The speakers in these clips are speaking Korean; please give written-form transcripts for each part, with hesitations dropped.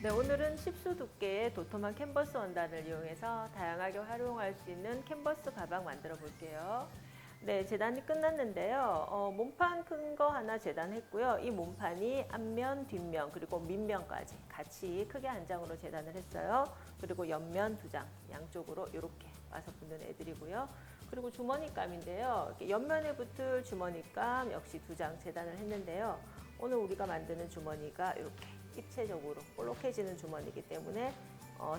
네, 오늘은 10수 두께의 도톰한 캔버스 원단을 이용해서 다양하게 활용할 수 있는 캔버스 가방 만들어 볼게요. 네, 재단이 끝났는데요. 몸판 큰 거 하나 재단했고요. 이 몸판이 앞면, 뒷면, 그리고 밑면까지 같이 크게 한 장으로 재단을 했어요. 그리고 옆면 2장, 양쪽으로 이렇게 와서 붙는 애들이고요. 그리고 주머니감인데요. 이렇게 옆면에 붙을 주머니감 역시 2장 재단을 했는데요. 오늘 우리가 만드는 주머니가 이렇게 입체적으로 볼록해지는 주머니이기 때문에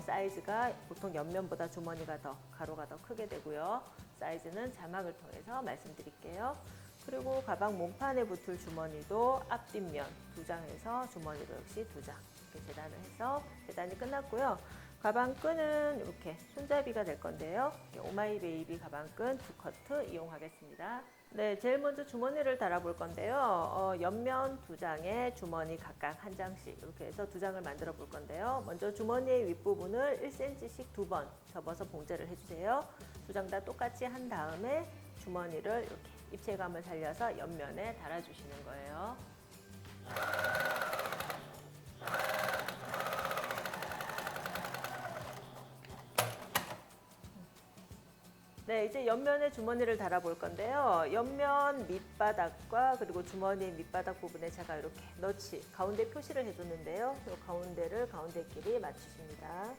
사이즈가 보통 옆면보다 주머니가 가로가 더 크게 되고요. 사이즈는 자막을 통해서 말씀드릴게요. 그리고 가방 몸판에 붙을 주머니도 앞뒷면 2장에서 주머니도 역시 2장 이렇게 재단을 해서 재단이 끝났고요. 가방 끈은 이렇게 손잡이가 될 건데요. 오마이베이비 가방끈 2커트 이용하겠습니다. 네, 제일 먼저 주머니를 달아볼 건데요. 옆면 2장에 주머니 각각 한 장씩 이렇게 해서 2장을 만들어 볼 건데요. 먼저 주머니의 윗부분을 1cm씩 2번 접어서 봉제를 해주세요. 2장 다 똑같이 한 다음에 주머니를 이렇게 입체감을 살려서 옆면에 달아주시는 거예요. 네, 이제 옆면에 주머니를 달아볼 건데요. 옆면 밑바닥과 그리고 주머니 밑바닥 부분에 제가 이렇게 너치, 가운데 표시를 해줬는데요. 이 가운데를 가운데끼리 맞추십니다.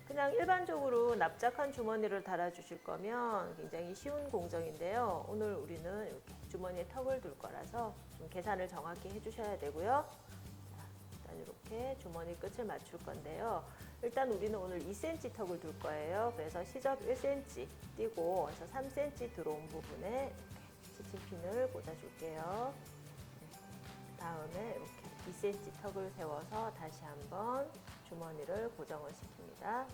그냥 일반적으로 납작한 주머니를 달아주실 거면 굉장히 쉬운 공정인데요. 오늘 우리는 이렇게 주머니에 턱을 둘 거라서 좀 계산을 정확히 해주셔야 되고요. 일단 이렇게 주머니 끝을 맞출 건데요. 일단 우리는 오늘 2cm 턱을 둘 거예요. 그래서 시접 1cm 띄고 그래서 3cm 들어온 부분에 시침핀을 꽂아줄게요. 다음에 이렇게 2cm 턱을 세워서 다시 한번 주머니를 고정을 시킵니다.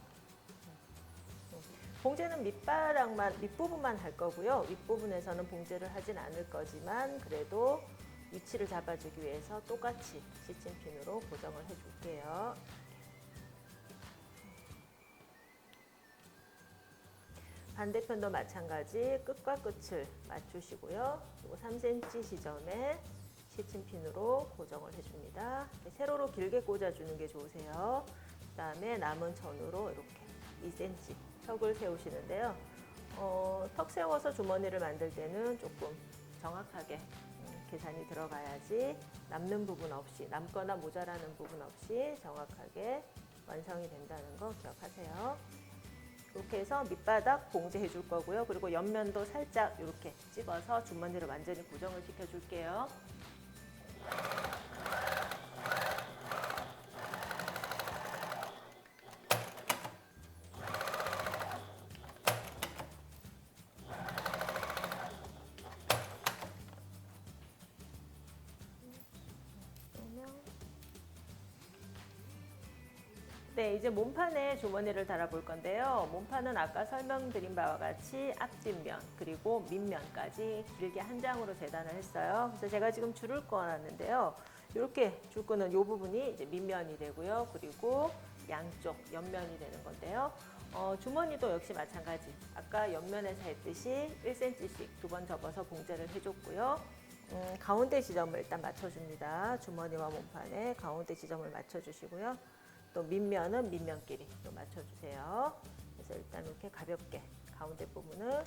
봉제는 밑부분만 할 거고요. 윗부분에서는 봉제를 하진 않을 거지만 그래도 위치를 잡아주기 위해서 똑같이 시침핀으로 고정을 해줄게요. 반대편도 마찬가지 끝과 끝을 맞추시고요. 그리고 3cm 지점에 시침핀으로 고정을 해줍니다. 세로로 길게 꽂아주는 게 좋으세요. 그 다음에 남은 천으로 이렇게 2cm 턱을 세우시는데요. 턱 세워서 주머니를 만들 때는 조금 정확하게 계산이 들어가야지 남는 부분 없이, 남거나 모자라는 부분 없이 정확하게 완성이 된다는 거 기억하세요. 이렇게 해서 밑바닥 봉제해 줄 거고요. 그리고 옆면도 살짝 이렇게 찍어서 주머니를 완전히 고정을 시켜 줄게요. 네, 이제 몸판에 주머니를 달아볼 건데요. 몸판은 아까 설명드린 바와 같이 앞뒷면 그리고 밑면까지 길게 한 장으로 재단을 했어요. 그래서 제가 지금 줄을 꺼놨는데요. 이렇게 줄 끄는 이 부분이 이제 밑면이 되고요. 그리고 양쪽 옆면이 되는 건데요. 주머니도 역시 마찬가지. 아까 옆면에서 했듯이 1cm씩 2번 접어서 봉제를 해줬고요. 가운데 지점을 일단 맞춰줍니다. 주머니와 몸판에 가운데 지점을 맞춰주시고요. 또 밑면은 밑면끼리 또 맞춰주세요. 그래서 일단 이렇게 가볍게 가운데 부분은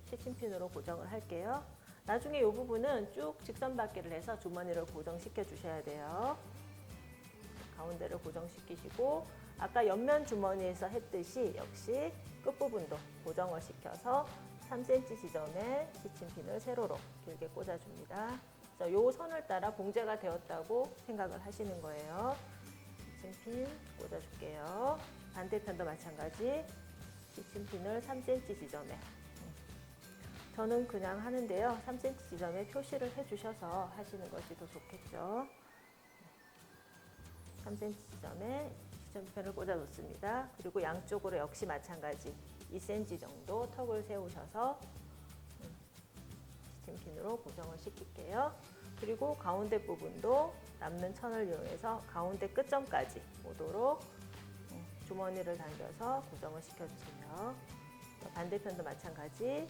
시침핀으로 고정을 할게요. 나중에 이 부분은 쭉 직선 받기를 해서 주머니를 고정시켜 주셔야 돼요. 가운데를 고정시키시고 아까 옆면 주머니에서 했듯이 역시 끝부분도 고정을 시켜서 3cm 지점에 시침핀을 세로로 길게 꽂아줍니다. 그래서 이 선을 따라 봉제가 되었다고 생각을 하시는 거예요. 시침핀 꽂아줄게요. 반대편도 마찬가지 시침핀을 3cm 지점에 저는 그냥 하는데요. 3cm 지점에 표시를 해주셔서 하시는 것이 더 좋겠죠. 3cm 지점에 시침핀을 꽂아 놓습니다. 그리고 양쪽으로 역시 마찬가지 2cm 정도 턱을 세우셔서 시침핀으로 고정을 시킬게요. 그리고 가운데 부분도 남는 천을 이용해서 가운데 끝점까지 오도록 주머니를 당겨서 고정을 시켜주세요. 반대편도 마찬가지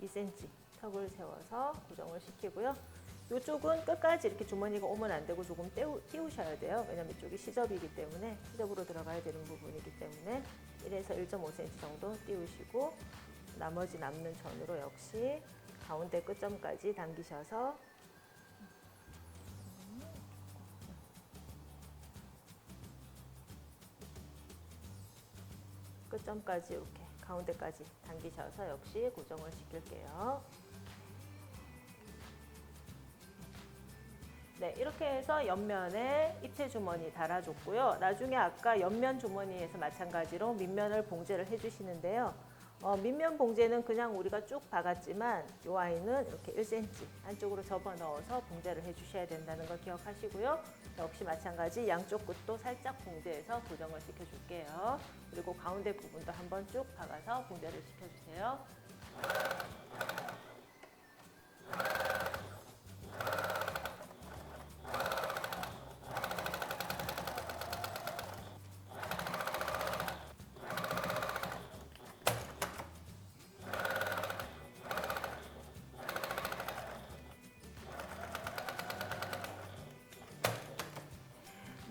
2cm 턱을 세워서 고정을 시키고요. 이쪽은 끝까지 이렇게 주머니가 오면 안 되고 조금 띄우셔야 돼요. 왜냐면 이쪽이 시접이기 때문에, 시접으로 들어가야 되는 부분이기 때문에 1에서 1.5cm 정도 띄우시고, 나머지 남는 선으로 역시 가운데 끝점까지 당기셔서 끝점까지 이렇게 가운데까지 당기셔서 역시 고정을 시킬게요. 네, 이렇게 해서 옆면에 입체 주머니 달아줬고요. 나중에 아까 옆면 주머니에서 마찬가지로 밑면을 봉제를 해주시는데요. 밑면 봉제는 그냥 우리가 쭉 박았지만 이 아이는 이렇게 1cm 안쪽으로 접어 넣어서 봉제를 해주셔야 된다는 걸 기억하시고요. 역시 마찬가지 양쪽 끝도 살짝 봉제해서 고정을 시켜줄게요. 그리고 가운데 부분도 한번 쭉 박아서 봉제를 시켜주세요.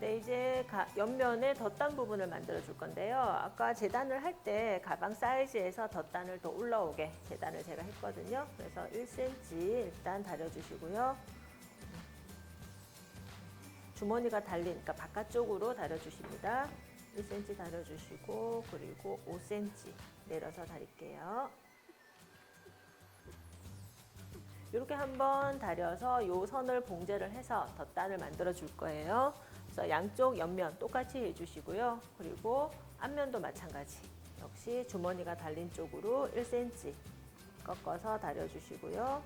네, 이제 옆면에 덧단 부분을 만들어 줄 건데요. 아까 재단을 할 때 가방 사이즈에서 덧단을 더 올라오게 재단을 제가 했거든요. 그래서 1cm 일단 다려주시고요. 주머니가 달린, 그러니까 바깥쪽으로 다려주십니다. 1cm 다려주시고, 그리고 5cm 내려서 다릴게요. 이렇게 한번 다려서 이 선을 봉제를 해서 덧단을 만들어 줄 거예요. 그래서 양쪽 옆면 똑같이 해주시고요. 그리고 앞면도 마찬가지. 역시 주머니가 달린 쪽으로 1cm 꺾어서 다려주시고요.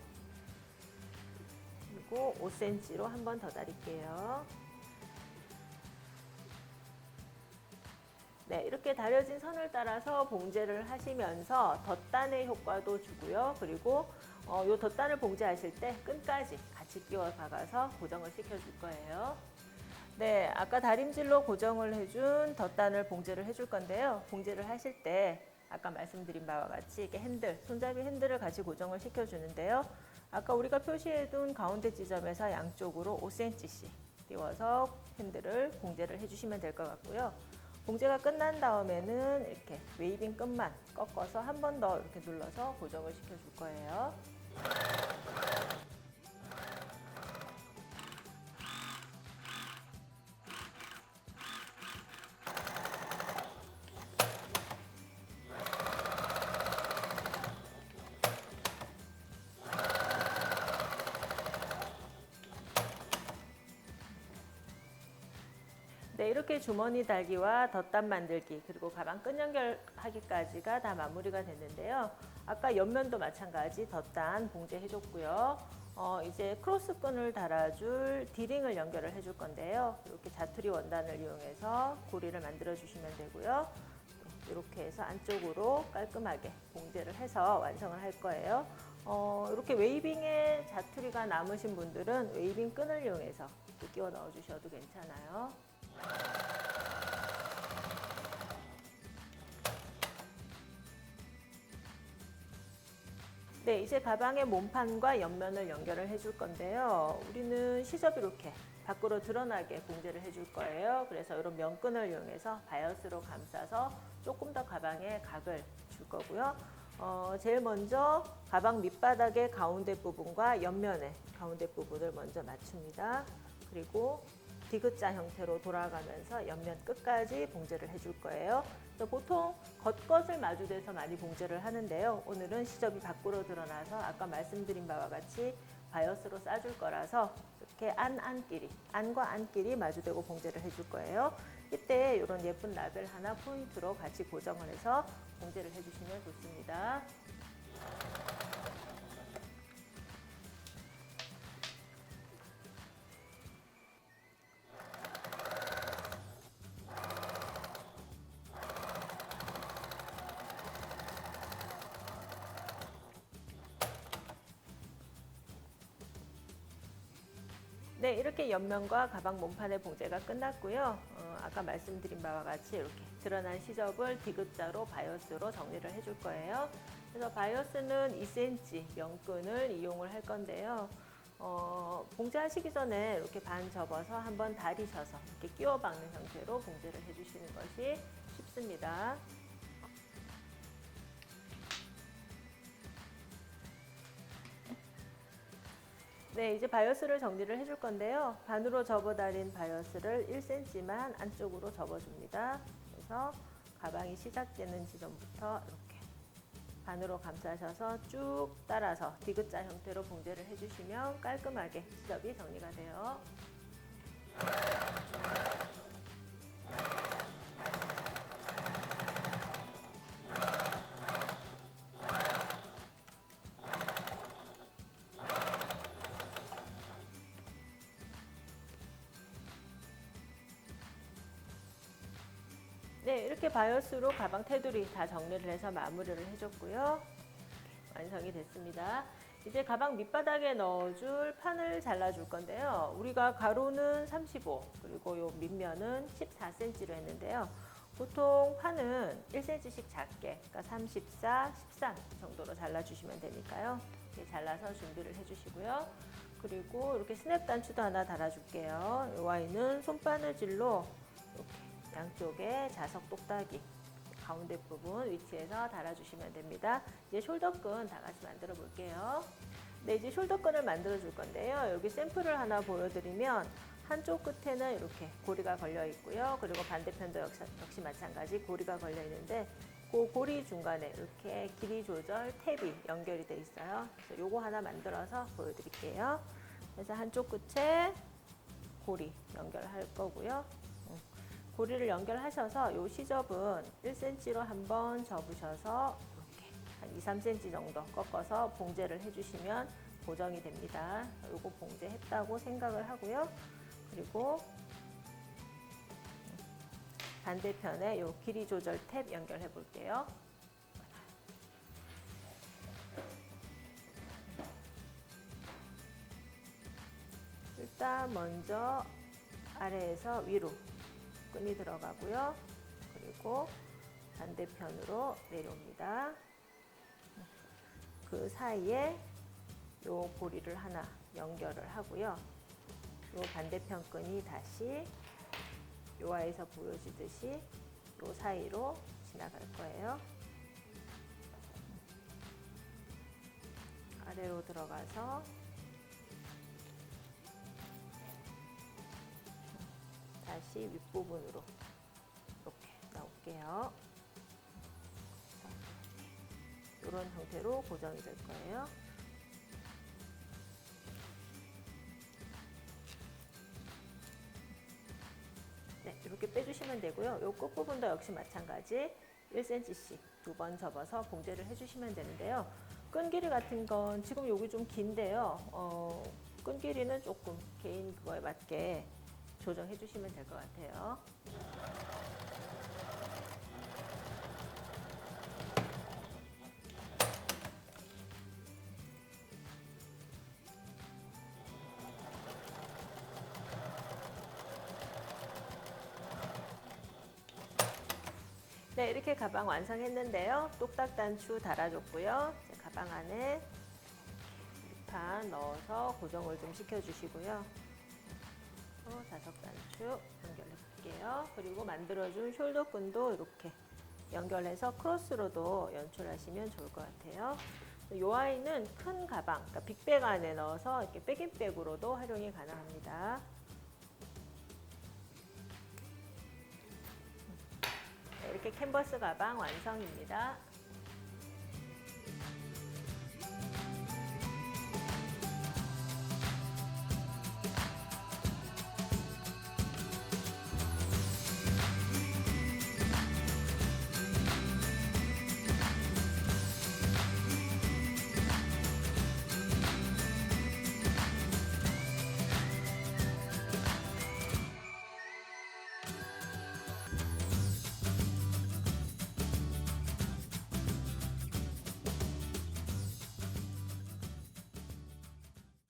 그리고 5cm로 한 번 더 다릴게요. 네, 이렇게 다려진 선을 따라서 봉제를 하시면서 덧단의 효과도 주고요. 그리고 요 덧단을 봉제하실 때 끈까지 같이 끼워 박아서 고정을 시켜줄 거예요. 네, 아까 다림질로 고정을 해준 덧단을 봉제를 해줄 건데요. 봉제를 하실 때 아까 말씀드린 바와 같이 이렇게 핸들, 손잡이 핸들을 같이 고정을 시켜주는데요. 아까 우리가 표시해둔 가운데 지점에서 양쪽으로 5cm씩 띄워서 핸들을 봉제를 해주시면 될 것 같고요. 봉제가 끝난 다음에는 이렇게 웨이빙 끝만 꺾어서 한 번 더 이렇게 눌러서 고정을 시켜줄 거예요. 네, 이렇게 주머니 달기와 덧단 만들기 그리고 가방 끈 연결하기까지가 다 마무리가 됐는데요. 아까 옆면도 마찬가지 덧단 봉제 해줬고요. 이제 크로스 끈을 달아줄 디링을 연결을 해줄 건데요. 이렇게 자투리 원단을 이용해서 고리를 만들어 주시면 되고요. 이렇게 해서 안쪽으로 깔끔하게 봉제를 해서 완성을 할 거예요. 이렇게 웨이빙에 자투리가 남으신 분들은 웨이빙 끈을 이용해서 끼워 넣어 주셔도 괜찮아요. 네, 이제 가방의 몸판과 옆면을 연결을 해줄 건데요. 우리는 시접 이렇게 밖으로 드러나게 봉제를 해줄 거예요. 그래서 이런 면끈을 이용해서 바이어스로 감싸서 조금 더 가방에 각을 줄 거고요. 제일 먼저 가방 밑바닥의 가운데 부분과 옆면의 가운데 부분을 먼저 맞춥니다. 그리고 디귿자 형태로 돌아가면서 옆면 끝까지 봉제를 해줄 거예요. 보통 겉것을 마주대서 많이 봉제를 하는데요. 오늘은 시접이 밖으로 드러나서 아까 말씀드린 바와 같이 바이어스로 싸줄 거라서 이렇게 안과 안끼리 마주대고 봉제를 해줄 거예요. 이때 이런 예쁜 라벨 하나 포인트로 같이 고정을 해서 봉제를 해주시면 좋습니다. 네, 이렇게 옆면과 가방 몸판의 봉제가 끝났고요. 아까 말씀드린 바와 같이 이렇게 드러난 시접을 디귿자로 바이어스로 정리를 해줄 거예요. 그래서 바이어스는 2cm 면끈을 이용을 할 건데요. 봉제 하시기 전에 이렇게 반 접어서 한번 다리셔서 이렇게 끼워 박는 형태로 봉제를 해주시는 것이 쉽습니다. 네, 이제 바이어스를 정리를 해줄 건데요. 반으로 접어달린 바이어스를 1cm만 안쪽으로 접어줍니다. 그래서 가방이 시작되는 지점부터 이렇게 반으로 감싸셔서 쭉 따라서 디귿자 형태로 봉제를 해주시면 깔끔하게 시접이 정리가 돼요. 네, 이렇게 바이어스로 가방 테두리 다 정리를 해서 마무리를 해줬고요. 완성이 됐습니다. 이제 가방 밑바닥에 넣어줄 판을 잘라줄 건데요. 우리가 가로는 35, 그리고 요 밑면은 14cm로 했는데요. 보통 판은 1cm씩 작게, 그러니까 34, 13 정도로 잘라주시면 되니까요. 이렇게 잘라서 준비를 해주시고요. 그리고 이렇게 스냅 단추도 하나 달아줄게요. 이 아이는 손바느질로 이렇게 양쪽에 자석 똑딱이 가운데 부분 위치에서 달아주시면 됩니다. 이제 숄더끈 다 같이 만들어 볼게요. 네, 이제 숄더끈을 만들어 줄 건데요. 여기 샘플을 하나 보여드리면 한쪽 끝에는 이렇게 고리가 걸려 있고요. 그리고 반대편도 역시 마찬가지 고리가 걸려 있는데 그 고리 중간에 이렇게 길이 조절 탭이 연결이 돼 있어요. 그래서 요거 하나 만들어서 보여드릴게요. 그래서 한쪽 끝에 고리 연결할 거고요. 고리를 연결하셔서 이 시접은 1cm로 한번 접으셔서 이렇게 한 2, 3cm 정도 꺾어서 봉제를 해주시면 고정이 됩니다. 이거 봉제했다고 생각을 하고요. 그리고 반대편에 이 길이 조절 탭 연결해 볼게요. 일단 먼저 아래에서 위로 끈이 들어가고요. 그리고 반대편으로 내려옵니다. 그 사이에 요 고리를 하나 연결을 하고요. 요 반대편 끈이 다시 요 아이에서 보여지듯이 요 사이로 지나갈 거예요. 아래로 들어가서 다시 윗부분으로 이렇게 나올게요. 이런 형태로 고정이 될 거예요. 네, 이렇게 빼주시면 되고요. 이 끝부분도 역시 마찬가지 1cm씩 두 번 접어서 봉제를 해주시면 되는데요. 끈 길이 같은 건 지금 여기 좀 긴데요. 끈 길이는 조금 개인 그거에 맞게 조정해 주시면 될 것 같아요. 네, 이렇게 가방 완성했는데요. 똑딱 단추 달아줬고요. 이제 가방 안에 밑판 넣어서 고정을 좀 시켜주시고요. 자석 단추 연결해 볼게요. 그리고 만들어준 숄더끈도 이렇게 연결해서 크로스로도 연출하시면 좋을 것 같아요. 이 아이는 큰 가방, 그러니까 빅백 안에 넣어서 이렇게 백인백으로도 활용이 가능합니다. 네, 이렇게 캔버스 가방 완성입니다.